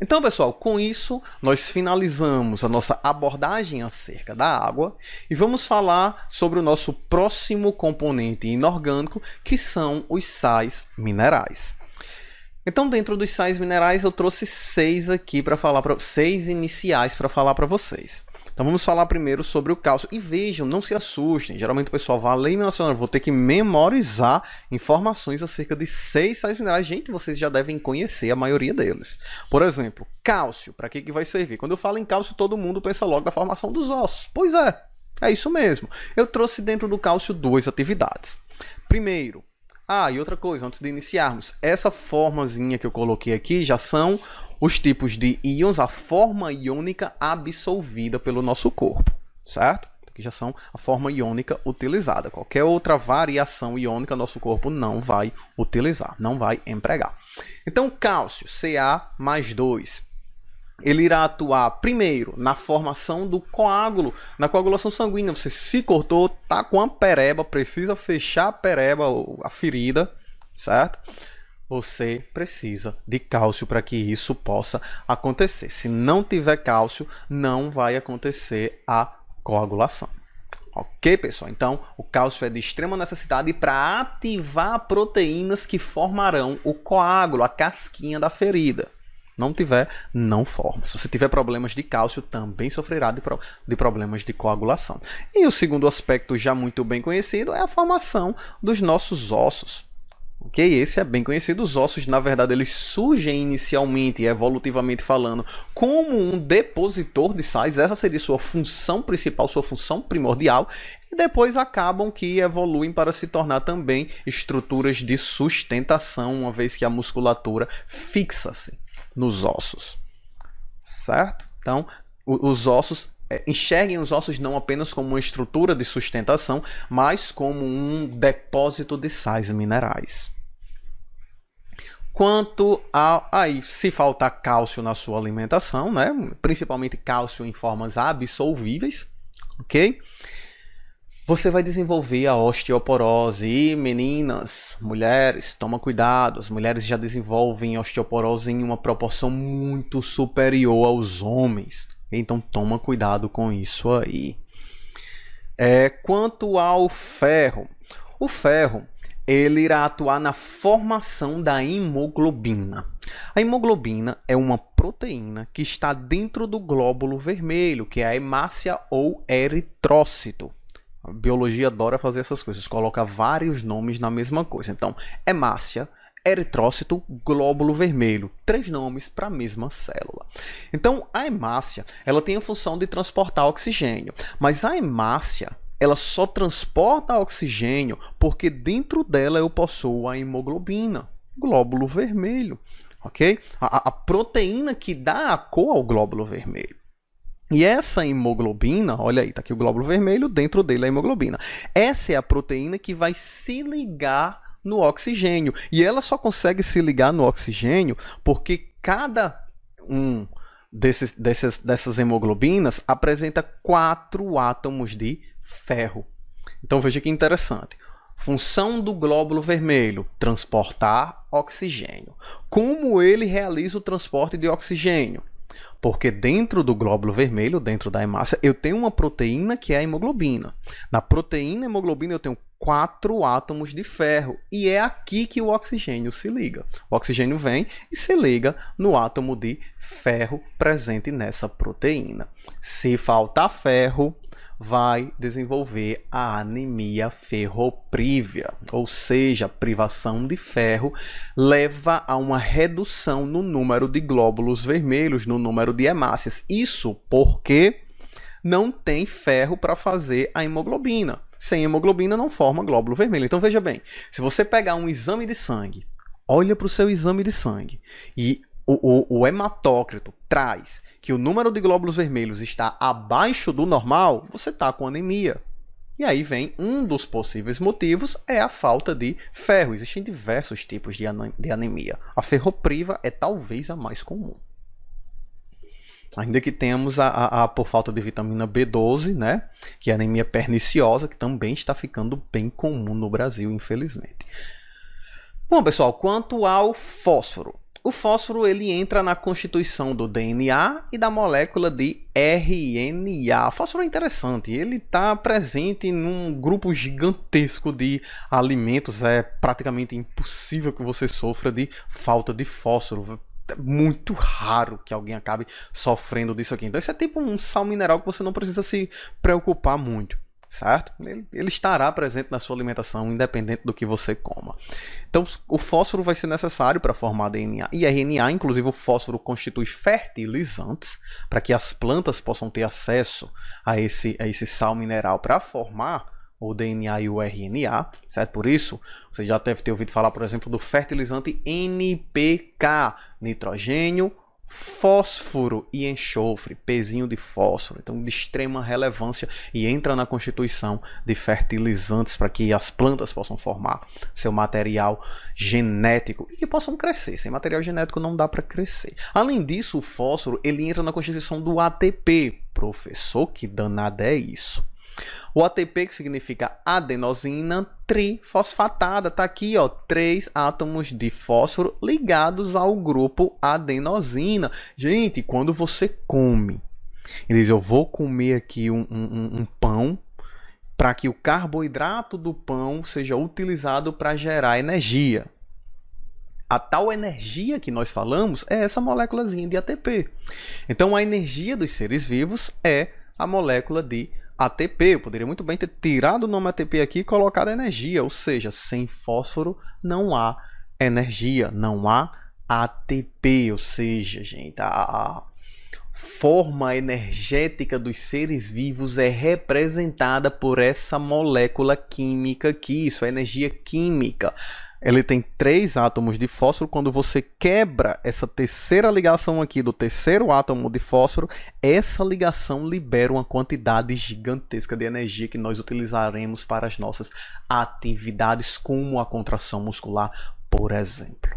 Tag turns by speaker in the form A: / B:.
A: Então, pessoal, com isso, nós finalizamos a nossa abordagem acerca da água e vamos falar sobre o nosso próximo componente inorgânico, que são os sais minerais. Então, dentro dos sais minerais, eu trouxe seis iniciais para falar para vocês. Então vamos falar primeiro sobre o cálcio. E vejam, não se assustem. Geralmente o pessoal vai ler mencionando, vou ter que memorizar informações acerca de 6 sais minerais. Gente, vocês já devem conhecer a maioria deles. Por exemplo, cálcio. Para que vai servir? Quando eu falo em cálcio, todo mundo pensa logo na formação dos ossos. Pois é isso mesmo. Eu trouxe dentro do cálcio 2 atividades. Primeiro, e outra coisa, antes de iniciarmos, essa formazinha que eu coloquei aqui já são os tipos de íons, a forma iônica absorvida pelo nosso corpo, certo? Aqui já são a forma iônica utilizada. Qualquer outra variação iônica, nosso corpo não vai utilizar, não vai empregar. Então, cálcio, Ca+2, ele irá atuar primeiro na formação do coágulo, na coagulação sanguínea. Você se cortou, tá com a pereba, precisa fechar a pereba, a ferida, certo? Você precisa de cálcio para que isso possa acontecer. Se não tiver cálcio, não vai acontecer a coagulação. Ok, pessoal? Então, o cálcio é de extrema necessidade para ativar proteínas que formarão o coágulo, a casquinha da ferida. Não tiver, não forma. Se você tiver problemas de cálcio, também sofrerá de problemas de coagulação. E o segundo aspecto, já muito bem conhecido, é a formação dos nossos ossos. Ok? Esse é bem conhecido. Os ossos, na verdade, eles surgem inicialmente, evolutivamente falando, como um depositor de sais. Essa seria sua função principal, sua função primordial. E depois acabam que evoluem para se tornar também estruturas de sustentação, uma vez que a musculatura fixa-se nos ossos. Certo? Então, os ossos... enxerguem os ossos não apenas como uma estrutura de sustentação, mas como um depósito de sais minerais. Quanto se faltar cálcio na sua alimentação, né? Principalmente cálcio em formas absorvíveis, ok? Você vai desenvolver a osteoporose. E meninas, mulheres, toma cuidado. As mulheres já desenvolvem osteoporose em uma proporção muito superior aos homens. Então toma cuidado com isso aí. Quanto ao ferro, o ferro ele irá atuar na formação da hemoglobina. A hemoglobina é uma proteína que está dentro do glóbulo vermelho, que é a hemácia ou eritrócito. A biologia adora fazer essas coisas, coloca vários nomes na mesma coisa. Então, hemácia, eritrócito, glóbulo vermelho, 3 nomes para a mesma célula. Então, a hemácia, ela tem a função de transportar oxigênio, mas a hemácia, ela só transporta oxigênio porque dentro dela eu possuo a hemoglobina, glóbulo vermelho, ok? A proteína que dá a cor ao glóbulo vermelho. E essa hemoglobina, olha aí, tá aqui o glóbulo vermelho, dentro dele a hemoglobina. Essa é a proteína que vai se ligar no oxigênio. E ela só consegue se ligar no oxigênio porque cada um dessas hemoglobinas apresenta 4 átomos de ferro. Então veja que interessante. Função do glóbulo vermelho, transportar oxigênio. Como ele realiza o transporte de oxigênio? Porque dentro do glóbulo vermelho, dentro da hemácia, eu tenho uma proteína que é a hemoglobina. Na proteína hemoglobina eu tenho 4 átomos de ferro. E é aqui que o oxigênio se liga. O oxigênio vem e se liga no átomo de ferro presente nessa proteína. Se faltar ferro, vai desenvolver a anemia ferroprívia, ou seja, privação de ferro leva a uma redução no número de glóbulos vermelhos, no número de hemácias. Isso porque não tem ferro para fazer a hemoglobina. Sem hemoglobina não forma glóbulo vermelho. Então veja bem, se você pegar um exame de sangue, olha para o seu exame de sangue e o hematócrito traz que o número de glóbulos vermelhos está abaixo do normal, você está com anemia. E aí vem um dos possíveis motivos, é a falta de ferro. Existem diversos tipos de anemia. A ferropriva é talvez a mais comum. Ainda que temos por falta de vitamina B12, né? Que é a anemia perniciosa, que também está ficando bem comum no Brasil, infelizmente. Bom, pessoal, quanto ao fósforo. O fósforo ele entra na constituição do DNA e da molécula de RNA. O fósforo é interessante, ele está presente num grupo gigantesco de alimentos. É praticamente impossível que você sofra de falta de fósforo. É muito raro que alguém acabe sofrendo disso aqui. Então isso é tipo um sal mineral que você não precisa se preocupar muito, certo? Ele estará presente na sua alimentação, independente do que você coma. Então, o fósforo vai ser necessário para formar DNA e RNA. Inclusive, o fósforo constitui fertilizantes para que as plantas possam ter acesso a esse sal mineral para formar o DNA e o RNA, certo? Por isso, você já deve ter ouvido falar, por exemplo, do fertilizante NPK, nitrogênio, fósforo e enxofre, pezinho de fósforo. Então, de extrema relevância e entra na constituição de fertilizantes para que as plantas possam formar seu material genético e que possam crescer. Sem material genético não dá para crescer. Além disso, o fósforo ele entra na constituição do ATP. Professor, que danada é isso? O ATP, que significa adenosina trifosfatada, tá aqui, ó, 3 átomos de fósforo ligados ao grupo adenosina. Gente, quando você come, ele diz, eu vou comer aqui um pão para que o carboidrato do pão seja utilizado para gerar energia. A tal energia que nós falamos é essa moléculazinha de ATP. Então, a energia dos seres vivos é a molécula de ATP. Eu poderia muito bem ter tirado o nome ATP aqui e colocado energia, ou seja, sem fósforo não há energia, não há ATP, ou seja, gente, a forma energética dos seres vivos é representada por essa molécula química aqui, isso é energia química. Ele tem 3 átomos de fósforo. Quando você quebra essa terceira ligação aqui do terceiro átomo de fósforo, essa ligação libera uma quantidade gigantesca de energia que nós utilizaremos para as nossas atividades, como a contração muscular, por exemplo.